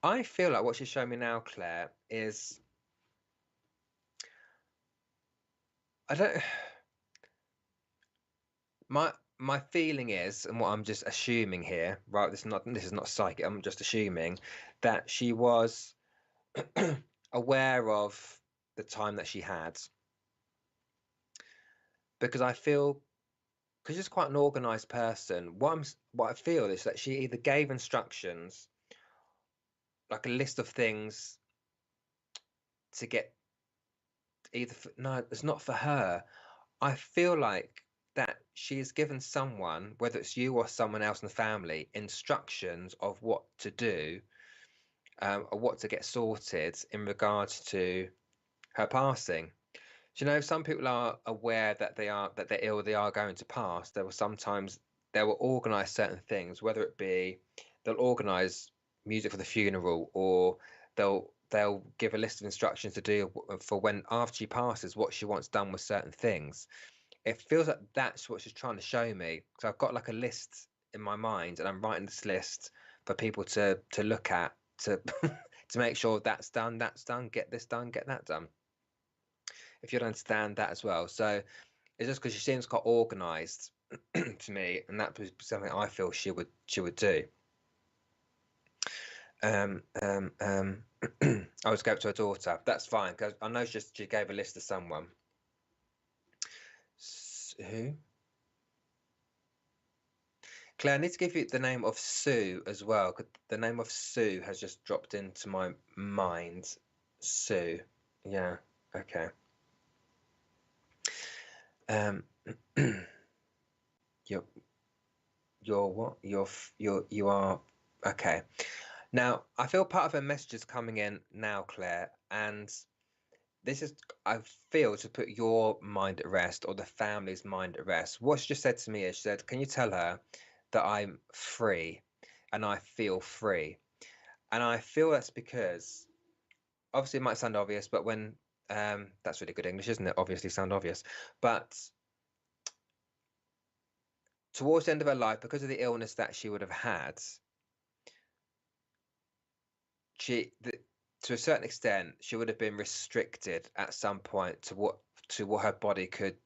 I feel like what she's showing me now, Claire, is. I don't. My feeling is, and what I'm just assuming here, right? This is not psychic. I'm just assuming that she was aware of the time that she had, because I feel, because she's quite an organized person, what I feel is that she either gave instructions, like a list of things to get no, it's not for her. I feel like that she has given someone, whether it's you or someone else in the family, instructions of what to do, or what to get sorted in regards to her passing. Do you know, some people are aware that they're ill, they are going to pass. They will organise certain things, whether it be they'll organise music for the funeral, or they'll give a list of instructions to do for when after she passes what she wants done with certain things. It feels like that's what she's trying to show me. So I've got like a list in my mind, and I'm writing this list for people to look at to to make sure that's done, get this done, get that done. if you'd understand that as well. So it's just because she seems quite organized to me, and that was something I feel she would do. I was going to her daughter. That's fine, because I know she gave a list to someone. Who? Claire, I need to give you the name of Sue as well, because the name of Sue has just dropped into my mind. Sue. Yeah. Okay. You're what? You are okay. Now, I feel part of her message is coming in now, Claire, and this is, I feel, to put your mind at rest or the family's mind at rest. What she just said to me is, she said, can you tell her that I'm free and I feel free? And I feel that's because, obviously it might sound obvious, but when, that's really good English, isn't it? Obviously sound obvious. But towards the end of her life, because of the illness that she would have had, to a certain extent, she would have been restricted at some point to what her body could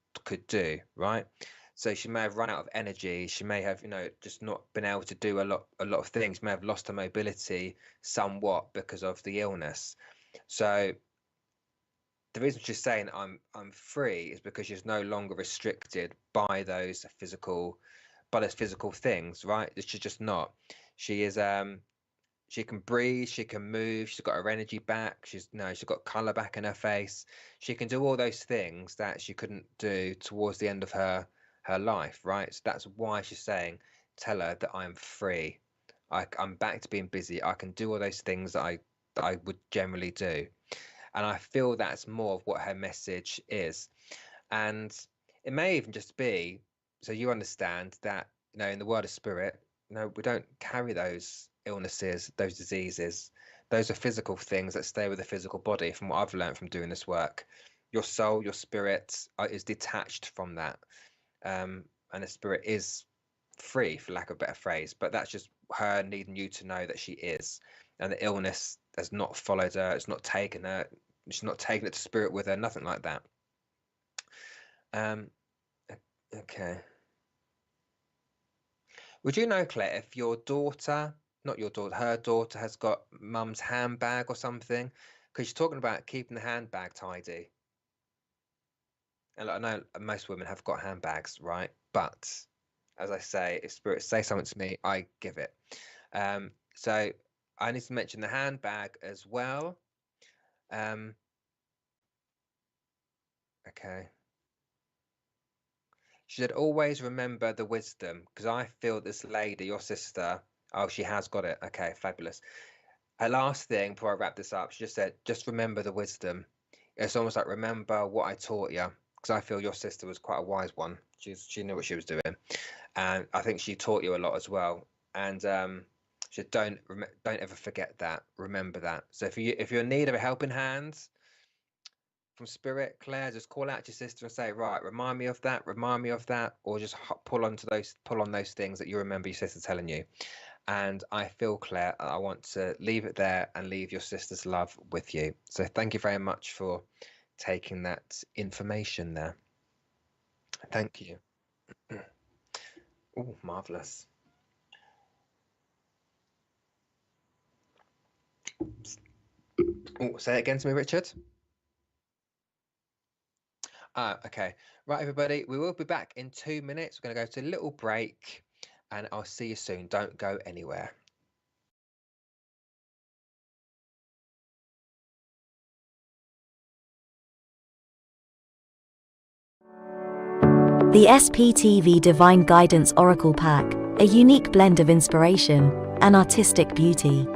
do, right? So she may have run out of energy. She may have, just not been able to do a lot of things. May have lost her mobility somewhat because of the illness. So the reason she's saying I'm free is because she's no longer restricted by those physical things, right? She's just not. She is she can breathe, she can move, she's got her energy back, she's got colour back in her face. She can do all those things that she couldn't do towards the end of her life, right? So that's why she's saying, tell her that I'm free. I'm back to being busy. I can do all those things that I would generally do. And I feel that's more of what her message is. And it may even just be, so you understand that, in the world of spirit, we don't carry those illnesses, those diseases. Those are physical things that stay with the physical body. From what I've learned from doing this work, your soul, your spirit is detached from that, and the spirit is free, for lack of a better phrase. But that's just her needing you to know that she is, and the illness has not followed her. It's not taken her. She's not taken it to spirit with her. Nothing like that. Okay. Would you know, Claire, if your daughter, not your daughter, her daughter has got mum's handbag or something? Because she's talking about keeping the handbag tidy. And I know most women have got handbags, right? But as I say, if spirits say something to me, I give it. So I need to mention the handbag as well. Okay. She said, always remember the wisdom, because I feel this lady, your sister, she has got it. Okay, fabulous. Her last thing before I wrap this up, she just said, just remember the wisdom. It's almost like, remember what I taught you, because I feel your sister was quite a wise one. She knew what she was doing. And I think she taught you a lot as well. And she said, don't ever forget that. Remember that. So if you're in need of a helping hand from spirit, Claire, just call out to your sister and say, right, remind me of that, or just pull on those things that you remember your sister telling you. And I feel, Claire, I want to leave it there and leave your sister's love with you. So thank you very much for taking that information there. Thank you. Oh, marvelous. Oh, say it again to me, Richard. Okay. Right, everybody, we will be back in 2 minutes. We're going to go to a little break, and I'll see you soon. Don't go anywhere. The SPTV Divine Guidance Oracle Pack, a unique blend of inspiration and artistic beauty.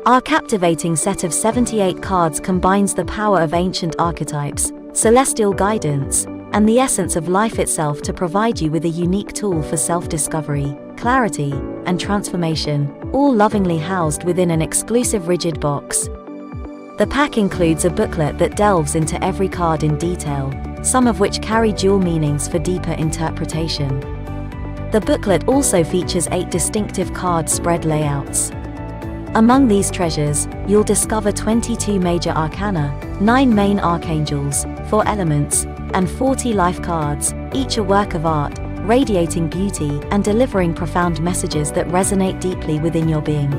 Our captivating set of 78 cards combines the power of ancient archetypes, celestial guidance, and the essence of life itself to provide you with a unique tool for self-discovery, clarity, and transformation, all lovingly housed within an exclusive rigid box. The pack includes a booklet that delves into every card in detail, some of which carry dual meanings for deeper interpretation. The booklet also features 8 distinctive card spread layouts. Among these treasures, you'll discover 22 major arcana, 9 main archangels, 4 elements, and 40 life cards, each a work of art, radiating beauty and delivering profound messages that resonate deeply within your being.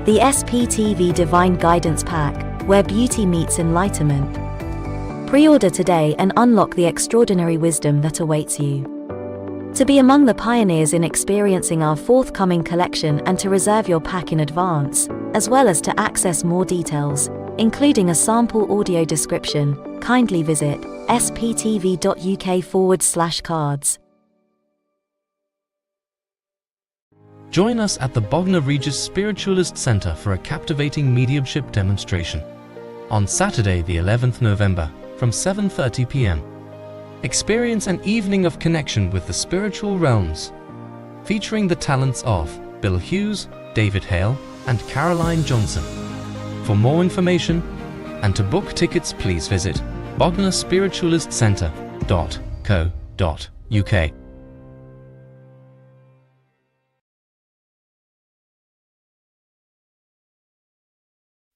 The SPTV Divine Guidance Pack, where beauty meets enlightenment. Pre-order today and unlock the extraordinary wisdom that awaits you. To be among the pioneers in experiencing our forthcoming collection and to reserve your pack in advance, as well as to access more details, including a sample audio description, kindly visit sptv.uk/cards. Join us at the Bognor Regis Spiritualist Centre for a captivating mediumship demonstration on Saturday the 11th November from 7:30 p.m. Experience an evening of connection with the spiritual realms, featuring the talents of Bill Hughes, David Hale, and Caroline Johnson. For more information and to book tickets, please visit bognorspiritualistcentre.co.uk.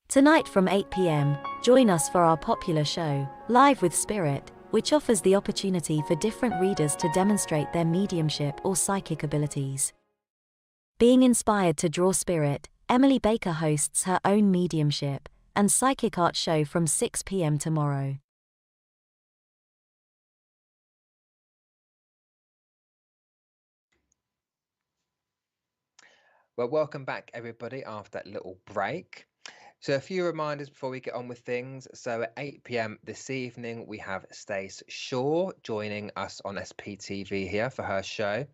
Tonight from 8 p.m, join us for our popular show, Live with Spirit, which offers the opportunity for different readers to demonstrate their mediumship or psychic abilities. Being inspired to draw spirit, Emily Baker hosts her own mediumship and psychic art show from 6 p.m. tomorrow. Well, welcome back everybody after that little break. So a few reminders before we get on with things. So at 8 p.m. this evening, we have Stace Shaw joining us on SPTV here for her show.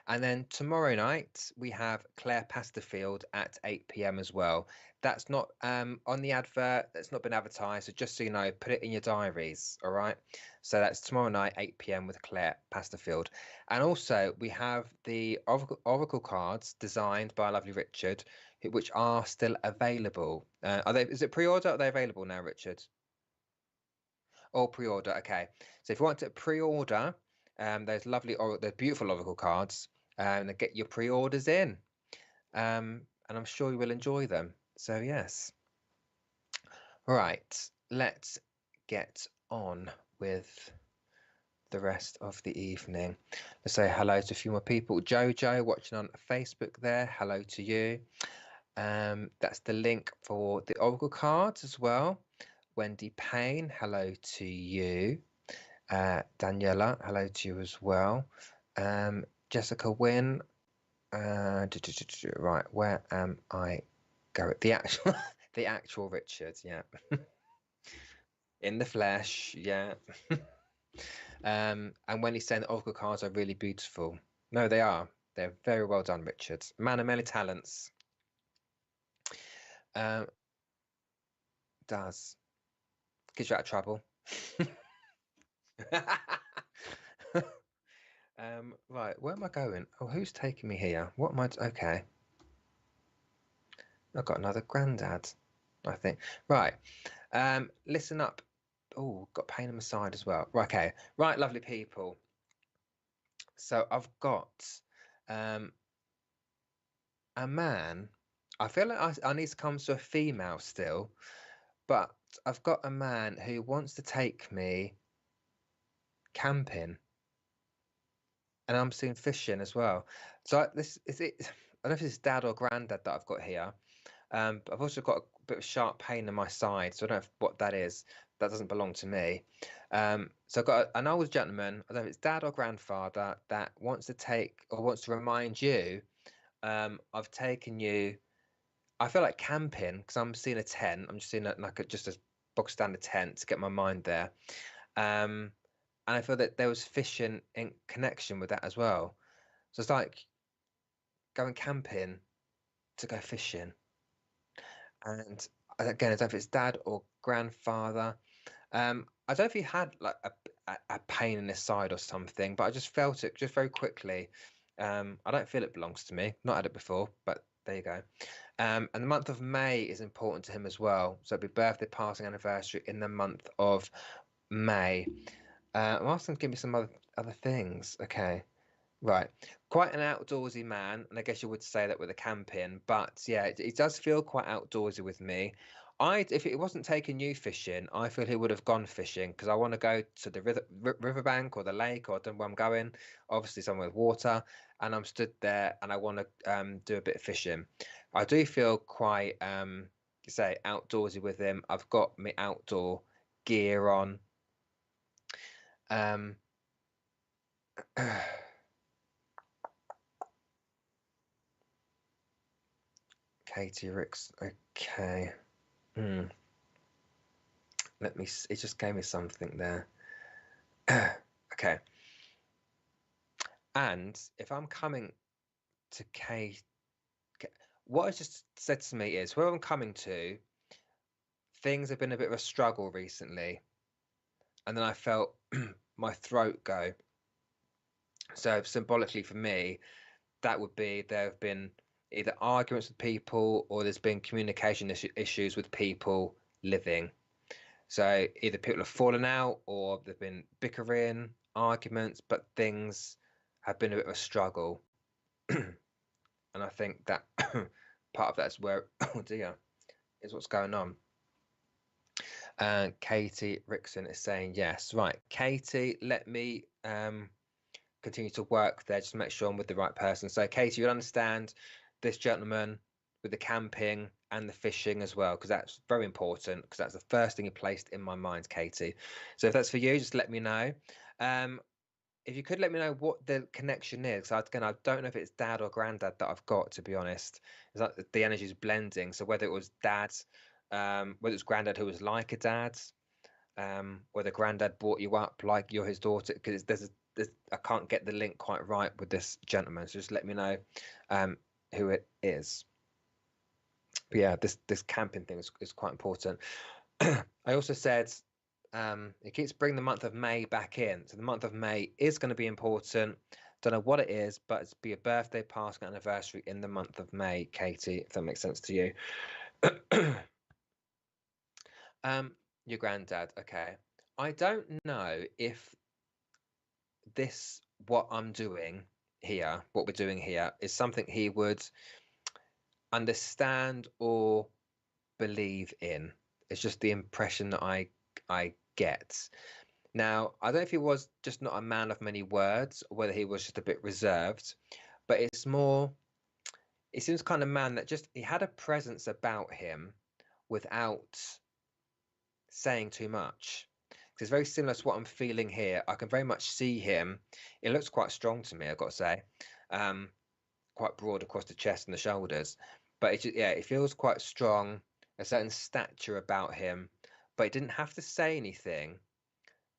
And then tomorrow night, we have Claire Pasterfield at 8 p.m. as well. That's not on the advert. That's not been advertised. So just so you know, put it in your diaries. All right. So that's tomorrow night, 8 p.m. with Claire Pasterfield. And also we have the Oracle cards designed by lovely Richard, which are still available. Are they? Is it pre-order? Are they available now, Richard? All pre-order. Okay. So if you want to pre-order, those lovely, those beautiful Oracle cards, and get your pre-orders in, and I'm sure you will enjoy them. So yes. All right. Let's get on with the rest of the evening. Let's say hello to a few more people. Jojo watching on Facebook there. Hello to you. That's the link for the Oracle cards as well. Wendy Payne, hello to you. Daniela, hello to you as well. Jessica Wynn, right, where am I going? The actual, the actual Richard, yeah. In the flesh, yeah. And when he's saying the Oracle cards are really beautiful. No, they are. They're very well done, Richard. Man of many talents. Does. Gets you out of trouble. Right, where am I going? Oh, who's taking me here? What am I? Okay. I've got another granddad, I think. Right. Listen up. Oh, got pain in my side as well. Right, okay. Right, lovely people. So I've got a man. I feel like I need to come to a female still, but I've got a man who wants to take me camping, and I'm seeing fishing as well. So this is it. I don't know if it's dad or granddad that I've got here. But I've also got a bit of sharp pain in my side, so I don't know what that is. That doesn't belong to me. So I've got an old gentleman, I don't know if it's dad or grandfather, that wants to take or wants to remind you, I've taken you, I feel like camping, because I'm seeing a tent. I'm just seeing just a box standard tent to get my mind there. And I feel that there was fishing in connection with that as well. So it's like going camping to go fishing. And again, I don't know if it's dad or grandfather. I don't know if he had like a pain in his side or something, but I just felt it just very quickly. I don't feel it belongs to me. Not had it before, but there you go. And the month of May is important to him as well. So it'll be birthday, passing, anniversary in the month of May. I'm asking him to give me some other things. Okay. Right. Quite an outdoorsy man, and I guess you would say that with the camping, but yeah, it does feel quite outdoorsy with me. if it wasn't taking you fishing, I feel he would have gone fishing, because I want to go to the riverbank or the lake, or I don't know where I'm going, obviously somewhere with water, and I'm stood there and I want to do a bit of fishing. I do feel quite say outdoorsy with him. I've got my outdoor gear on. Katie Ricks, okay. Let me, it just gave me something there. Okay. And if I'm coming to what it just said to me is, where I'm coming to, things have been a bit of a struggle recently. And then I felt my throat go. So symbolically for me, that would be there have been either arguments with people, or there's been communication issues with people living. So either people have fallen out, or there've been bickering, arguments, but things have been a bit of a struggle. And I think that part of that's where, oh dear, is what's going on. Katie Rickson is saying yes. Right, Katie, let me continue to work there, just to make sure I'm with the right person. So Katie, you'll understand this gentleman with the camping and the fishing as well, because that's very important, because that's the first thing you placed in my mind, Katie. So if that's for you, just let me know. If you could let me know what the connection is, again, I don't know if it's dad or granddad that I've got, to be honest. It's like the energy is blending. So whether it was dad, whether it's granddad who was like a dad, whether granddad brought you up like you're his daughter, because I can't get the link quite right with this gentleman. So just let me know who it is. But yeah, this camping thing is quite important. I also said it keeps bringing the month of May back in. So the month of May is going to be important. Don't know what it is, but it's be a birthday, passing anniversary in the month of May, Katie, if that makes sense to you. Your granddad, okay. I don't know if what I'm doing here, what we're doing here, is something he would understand or believe in. It's just the impression that I get. Now, I don't know if he was just not a man of many words, or whether he was just a bit reserved, but it's more, it seems kind of man that just, he had a presence about him without saying too much. It's very similar to what I'm feeling here. I can very much see him. It looks quite strong to me, I've got to say. Quite broad across the chest and the shoulders. But it feels quite strong, a certain stature about him. But he didn't have to say anything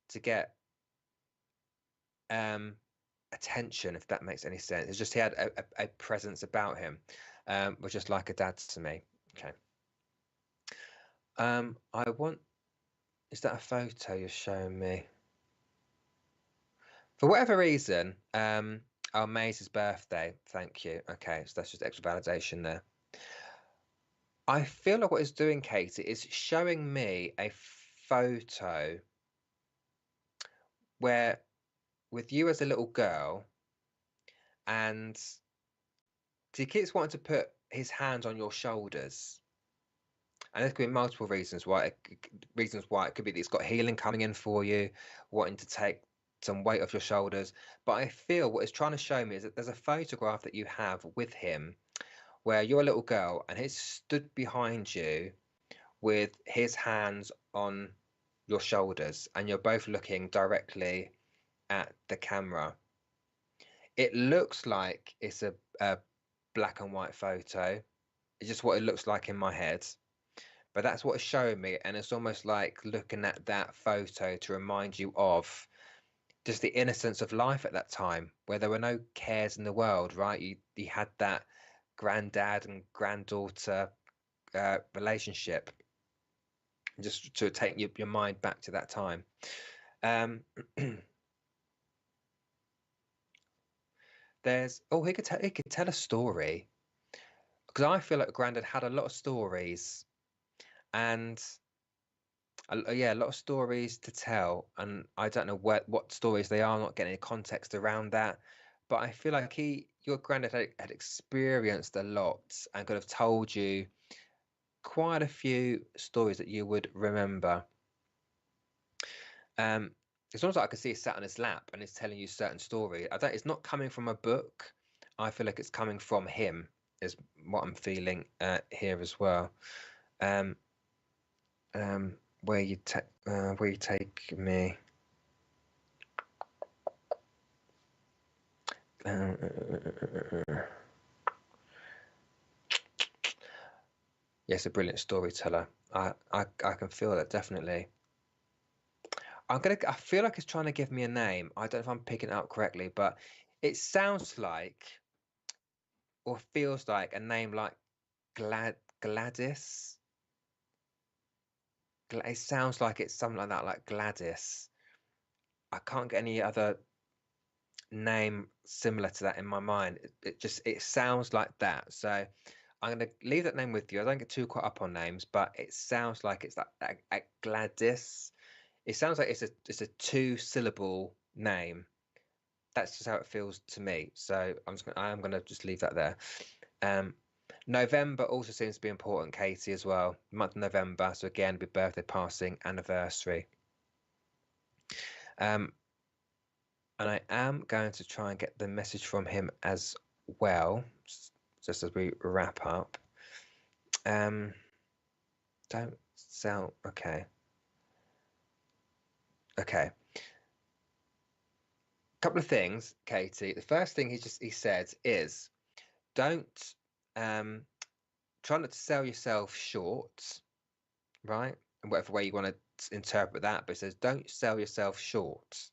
to get attention, if that makes any sense. It's just he had a presence about him, which is like a dad to me. Okay. Is that a photo you're showing me? For whatever reason, May's birthday. Thank you. Okay, so that's just extra validation there. I feel like what it's doing, Katie, is showing me a photo where, with you as a little girl, and he keeps wanting to put his hands on your shoulders. And there could be multiple reasons why. It could be that he's got healing coming in for you, wanting to take some weight off your shoulders. But I feel what it's trying to show me is that there's a photograph that you have with him where you're a little girl and he's stood behind you with his hands on your shoulders, and you're both looking directly at the camera. It looks like it's a black and white photo. It's just what it looks like in my head. But that's what it's showing me, and it's almost like looking at that photo to remind you of just the innocence of life at that time, where there were no cares in the world, right? You had that granddad and granddaughter relationship, just to take your mind back to that time. He could tell a story, because I feel like granddad had a lot of stories. And a lot of stories to tell, and I don't know what stories they are. I'm not getting any context around that, but I feel like your granddad had experienced a lot and could have told you quite a few stories that you would remember. It's almost like I can see it sat on his lap and it's telling you certain story. It's not coming from a book. I feel like it's coming from him, is what I'm feeling here as well. Where you take me. Yes, a brilliant storyteller. I can feel that, definitely. I feel like it's trying to give me a name. I don't know if I'm picking it up correctly, but it sounds like, or feels like, a name like Gladys. It sounds like it's something like that, like Gladys. I can't get any other name similar to that in my mind. It sounds like that. So I'm going to leave that name with you. I don't get too caught up on names, but it sounds like it's like Gladys. It sounds like it's a 2-syllable name. That's just how it feels to me. So I'm gonna just leave that there. November also seems to be important, Katie, as well. Month of November. So again, be birthday, passing, anniversary. And I am going to try and get the message from him as well, just as we wrap up. Don't sell. Okay. Okay. Couple of things, Katie. The first thing he said is, don't try not to sell yourself short, right? And whatever way you want to interpret that, but it says don't sell yourself short,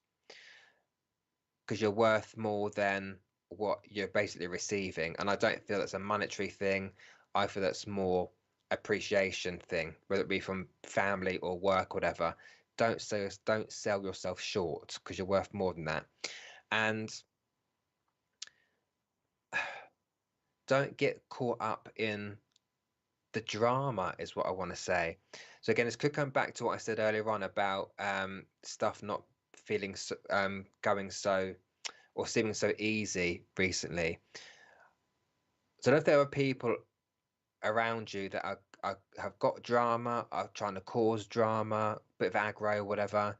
because you're worth more than what you're basically receiving. And I don't feel that's a monetary thing. I feel that's more appreciation thing, whether it be from family or work, or whatever. Don't sell yourself short, because you're worth more than that. And don't get caught up in the drama, is what I want to say. So again, this could come back to what I said earlier on about stuff not feeling so, going so, or seeming so easy recently. So if there are people around you that have got drama, are trying to cause drama, bit of aggro, whatever,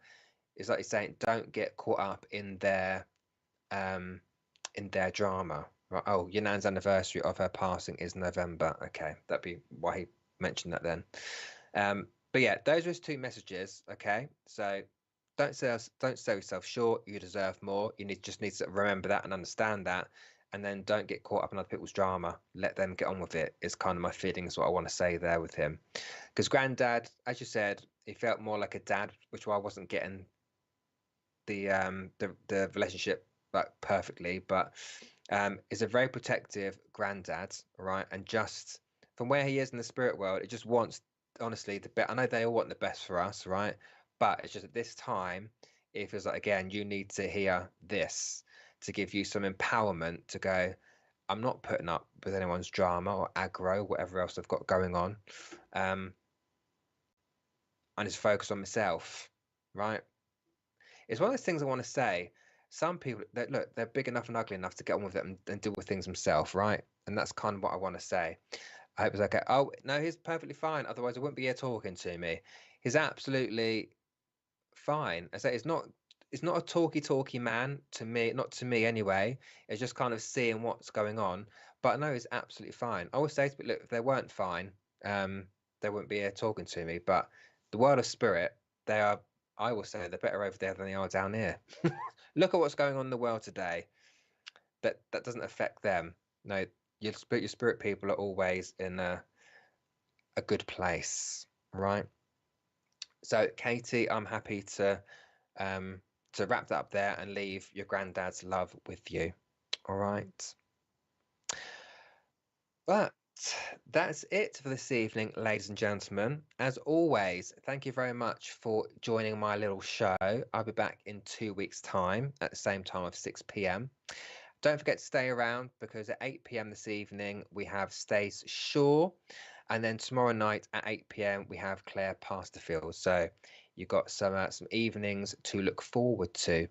it's like you're saying, don't get caught up in their drama. Right. Oh, your nan's anniversary of her passing is November. Okay, that'd be why he mentioned that then. But yeah, those are his 2 messages. Okay, so don't sell yourself short. You deserve more. You just need to remember that and understand that, and then don't get caught up in other people's drama. Let them get on with it. Is kind of my feeling. Is what I want to say there with him, because Granddad, as you said, he felt more like a dad, which I wasn't getting the relationship like perfectly, but is a very protective granddad, right? And just from where he is in the spirit world, it just wants, honestly, the best. I know they all want the best for us, right? But it's just at this time, it feels like, again, you need to hear this to give you some empowerment to go, I'm not putting up with anyone's drama or aggro, whatever else I've got going on. And just focus on myself, right? It's one of those things I want to say. Some people that look, they're big enough and ugly enough to get on with it and deal with things themselves, right? And that's kind of what I want to say. I hope it's okay. Oh no, he's perfectly fine. Otherwise, he wouldn't be here talking to me. He's absolutely fine. I say it's not a talky man to me, not to me anyway. It's just kind of seeing what's going on. But no, he's absolutely fine. I always say to people, look, if they weren't fine, they wouldn't be here talking to me. But the world of spirit, they are. I will say they're better over there than they are down here. Look at what's going on in the world today. That doesn't affect them. No, your spirit people are always in a good place, right? So, Katie, I'm happy to wrap that up there and leave your granddad's love with you. All right. But that's it for this evening, ladies and gentlemen. As always, thank you very much for joining my little show. I'll be back in 2 weeks' time at the same time of 6 p.m. Don't forget to stay around, because at 8 p.m. this evening we have Stace Shaw, and then tomorrow night at 8 p.m. we have Claire Pasterfield. So you've got some evenings to look forward to.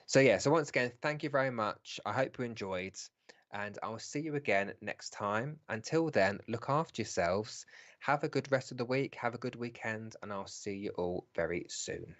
So yeah, so once again, thank you very much. I hope you enjoyed. and I'll see you again next time. Until then, look after yourselves. Have a good rest of the week. Have a good weekend, and I'll see you all very soon.